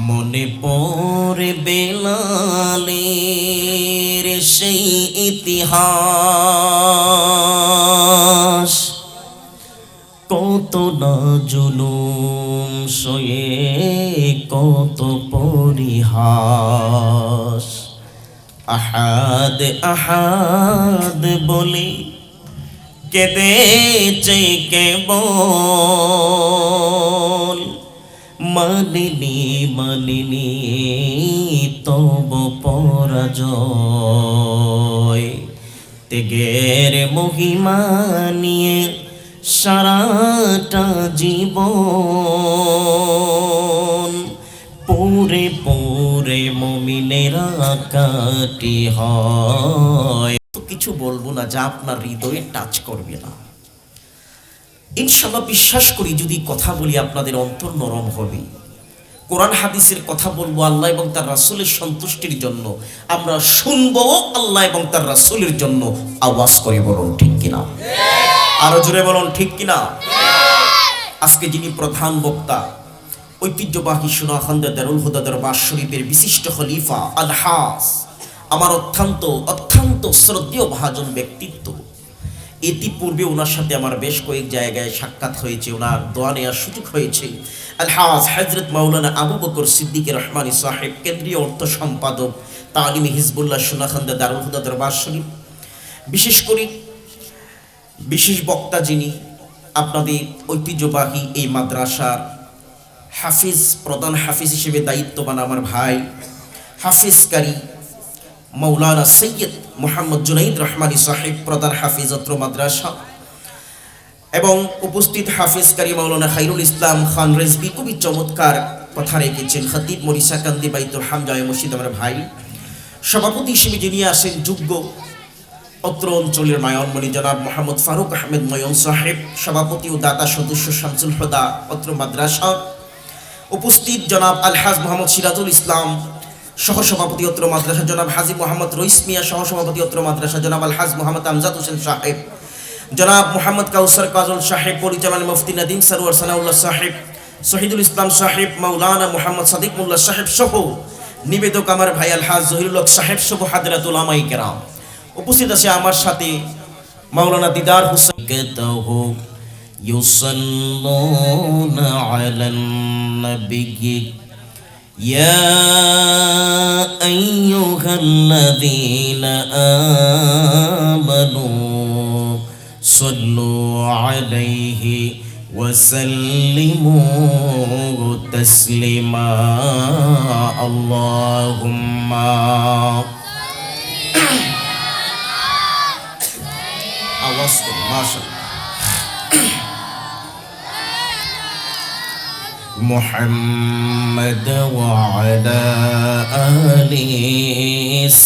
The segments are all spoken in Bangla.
মনে পড়ে বেলালের সেই ইতিহাস, কত না জুলুম সয়ে কত পরিহাস। আহাদ আহাদ বলে কেঁদেছে কেবল, মানিনি তব পরাজয়। ত্যাগের মহিমা নিয়ে সারাটা জীবন, পরে পরে মুমিনেরা কাটি হয়। তো কিছু বলবো না যা আপনার হৃদয়ে টাচ করবে না। ইনশাআল্লাহ বিশ্বাস করি যদি কথা বলি আপনাদের অন্তর নরম হবে। কোরআন হাদিসের কথা বলবো আল্লাহ এবং তার রাসূলের সন্তুষ্টির জন্য। আমরা শুনবো আল্লাহ এবং তার রাসূলের জন্য। আওয়াজ করে বলুন ঠিক কিনা, আরো জোরে বলুন ঠিক কিনা। আজকে যিনি প্রধান বক্তা, ঐতিহ্যবাহী সোনাখান্দা দারুল হুদা দরবার শরীফের বিশিষ্ট খলিফা আলহাজ, আমার অত্যন্ত শ্রদ্ধেয় ভাজন ব্যক্তিত্ব। ইতিপূর্বে ওনার সাথে আমার বেশ কয়েক জায়গায় সাক্ষাৎ হয়েছে, ওনার দোয়া নেওয়ার সুযোগ হয়েছে। আলহাজ হযরত মাওলানা আবু বকর সিদ্দিক রহমানী সাহেব, কেন্দ্রীয় অর্থ সম্পাদক, তালিমি হিজবুল্লাহ সোনাখান্দা দারুল হুদা দরবার শরীফ। বিশেষ করে বিশেষ বক্তা যিনি, আপনাদের ঐতিহ্যবাহী এই মাদ্রাসার হাফিজ, প্রধান হাফিজ হিসেবে দায়িত্ববান আমার ভাই হাফিজ কারি মাওলানা সৈয়দ মোহাম্মদ জুনাইদ রহমানী সাহেব, প্রধান হাফিজ অত্র মাদ্রাসা, এবং উপস্থিত হাফিজ কারি মাওলানা খায়রুল ইসলাম খান রেজবি, খুবই চমৎকার কথা রেখেছেন। খতিব মরিসাকান্দি বাইতুল হামজা মসজিদ আমার ভাই। সভাপতি হিসেবে যিনি আসেন যোগ্য অত্র অঞ্চলের নয়নমণি জনাব মোহাম্মদ ফারুক আহমেদ নয়ন সাহেব, সভাপতি ও দাতা সদস্য শামসুল হুদা অত্র মাদ্রাসা। উপস্থিত জনাব আলহাজ মোহাম্মদ সিরাজুল ইসলাম, সহসভাপতি অত্র মাদ্রাসা জনাব হাজী মোহাম্মদ রইস মিয়া, সহসভাপতি অত্র মাদ্রাসা জনাব আলহাজ মোহাম্মদ আমজাদ হোসেন সাহেব, জনাব মোহাম্মদ কাউসার কাজল সাহেব, পরিচালনা মুফতি নাদিম সরওয়ার সানাউল্লাহ সাহেব, শহীদুল ইসলাম সাহেব, মাওলানা মোহাম্মদ সাদিক মোল্লা সাহেব সহ নিবেদক আমার ভাই আলহাজ জহিরুল সাহেব সহ হাজরাতুল উলামায়ে কেরাম। উপস্থিত আছে আমার সাথে মাওলানা দিদার হুসাইন। ইউসাল্লুনা আলান নবী ইয়া আইয়ুহাল্লাযীনা আমানু সাল্লু আলাইহি ওয়া সাল্লিমু তাসলিমা। আল্লাহুম্মা আওয়াজ করে মাশাআল্লাহ। মুহাম্মদ ওয়া আলা আলি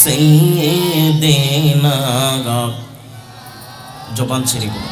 সাইয়্যিদিনা, জবান ছেড়ে বলো।